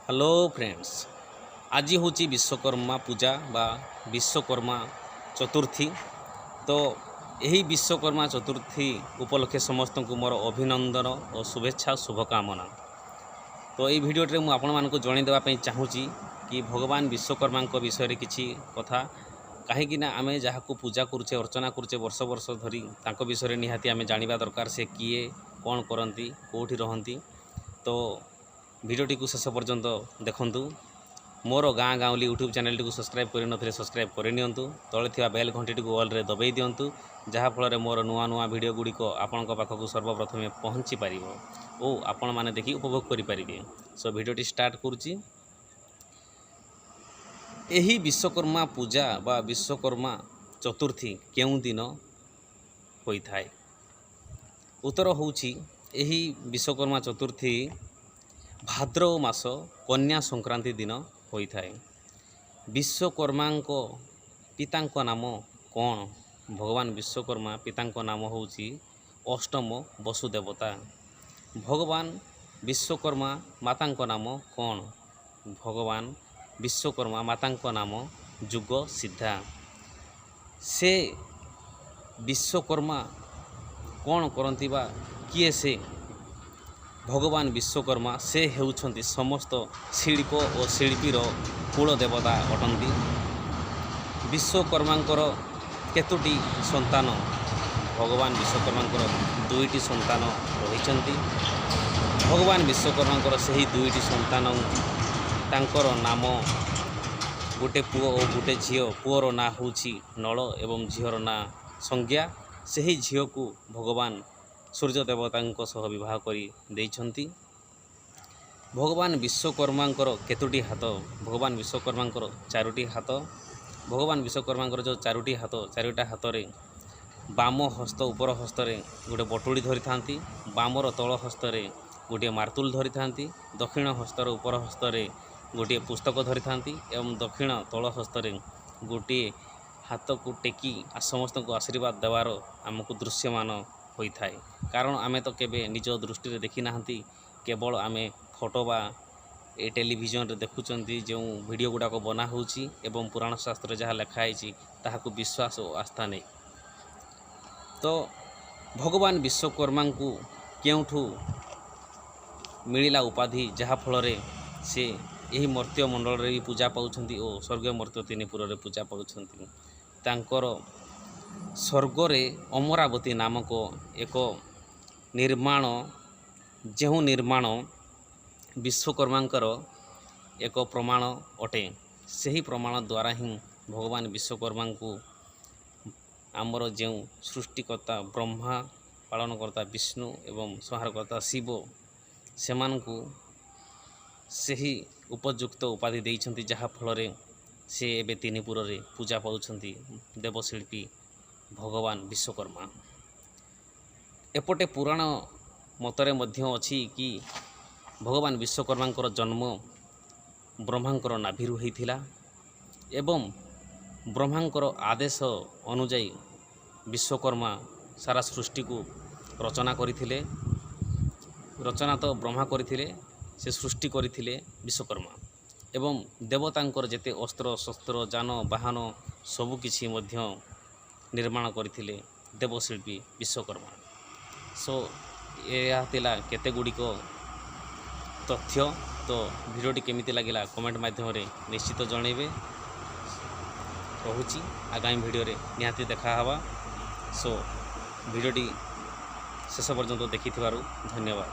Hello friends, आज हूँ विश्वकर्मा पूजा बा विश्वकर्मा चतुर्थी। तो यही विश्वकर्मा चतुर्थी उपलक्षे समस्त को मोर अभिनंदन और शुभेच्छा शुभकामना। तो ये भिडियो में मुझे जन देवाई चाहूँगी कि भगवान विश्वकर्मा विषय किसी कथा कहीं आम जहाँ को पूजा करुचे अर्चना करुचे वर्ष वर्ष धरी तांको विषय निहाती आम जाना दरकार से किए कौन करती कौटी रहती। तो भिडियोटी को शेष पर्यंत देखंतु। मोर गाँ गाँवली यूट्यूब चैनल टी सब्सक्राइब करते सब्सक्राइब करनी तले थी बेल घंटी टी ऑल रे दबाई दिंतु जहाँफल मोर नुआ नुआ भिडियो गुड़िक आपण पाखक सर्वप्रथमे पहुँची पार और आपण मैंने देखी उपभोग करेंगे। सो भिडियोटी स्टार्ट करुच्ची। यही विश्वकर्मा पूजा बा विश्वकर्मा चतुर्थी केउं दिन होता है? उत्तर होउछि यही विश्वकर्मा चतुर्थी भाद्रव मास कन्या संक्रांति दिन होता है। विश्वकर्मा पिता नाम कौन? भगवान विश्वकर्मा पिता नाम होउछि अष्टम वसुदेवता। भगवान विश्वकर्मा माता नाम कौन? भगवान विश्वकर्मा माता नाम जुग सिद्धा। से विश्वकर्मा कौन करती बा किए से? भगवान विश्वकर्मा से हेउछंती समस्त शिल्प और शिल्पीर कूल देवता अटंती। विश्वकर्मांकर केतोटी संतान? भगवान विश्वकर्मांकर दुईटी संतान रहिचंती। भगवान विश्वकर्मांकर सही दुईटी संतान तांकर नाम गोटे पुओ और गोटे झील। पुओर ना होउछि नल एवं झीर ना संज्ञा। सही झील को भगवान सूर्य देवता सह विवाह करी देइछंती। भगवान विश्वकर्मांकर केतोटी हाथ? भगवान विश्वकर्मांकर चारोटी हाथ। भगवान विश्वकर्मांकर जो चारोटी हाथ चारोटा हाथ रे बाम हस्त उपर हस्त रे गोटे बटुड़ी धरी थांती, बामर तल हस्त रे गोटे मार्तुल धरी थांती, दक्षिण हस्तर उपर हस्त रे गोटे पुस्तक धरी थांती एवं दक्षिण तल हस्त रे गोटे हाथ को टेकी समस्त को आशीर्वाद देवार आमको दृश्यमान होता है। कारण आमे तो केबे निज दृष्टि देखी नाहंती, केवल आमे फोटो बा ए टेलीविजन रे देखुचंती जो वीडियो गुड़ाक बना होउची एवं पुराण शास्त्र जहाँ लिखाई ताहाको विश्वास और आस्था नहीं। तो भगवान विश्वकर्मा को केउठू मिलिला उपाधि जहाँ फल से यही मर्त्य मंडल रे भी पूजा पाउछंती और स्वर्ग मर्त्य तिनिपुर रे पूजा पाउछंती। तांकर स्वर्गरे अमरावती नामक एक निर्माण जो निर्माण विश्वकर्मांकर एक प्रमाण अटे। सही प्रमाण द्वारा ही भगवान विश्वकर्मा को आमर जो सृष्टिकर्ता ब्रह्मा, पालनकर्ता विष्णु एवं संहारकर्ता शिव सेमानकु सही उपयुक्त उपाधि देइछंती जहाँ फल से एबे तिनिपुर रे पूजा पाउछंती देवशिल्पी भगवान विश्वकर्मा। एपटे पुराण मतरे मध्य अछि कि भगवान विश्वकर्मांकर जन्म ब्रह्मांकर नाभिरु होइथिला एवं ब्रह्मांकर आदेश अनुଯାयी विश्वकर्मा सारा सृष्टि को रचना करथिले। रचना तो ब्रह्मा करथिले, से सृष्टि करथिले विश्वकर्मा एवं देवतांकर जेते अस्त्र शस्त्र जान वाहन सबु किछि मध्य निर्माण करथिले देवशिल्पी विश्वकर्मा। सो यह थिला केते गुड़िक तथ्य। तो भिडियोटी केमिति लागिला कमेंट माध्यम रे निश्चित जणैबे। रहुची आगामी भिडियो रे निहाती देखा हवा। सो भिडियोटी शेष पर्यंत देखिथिबारु धन्यवाद।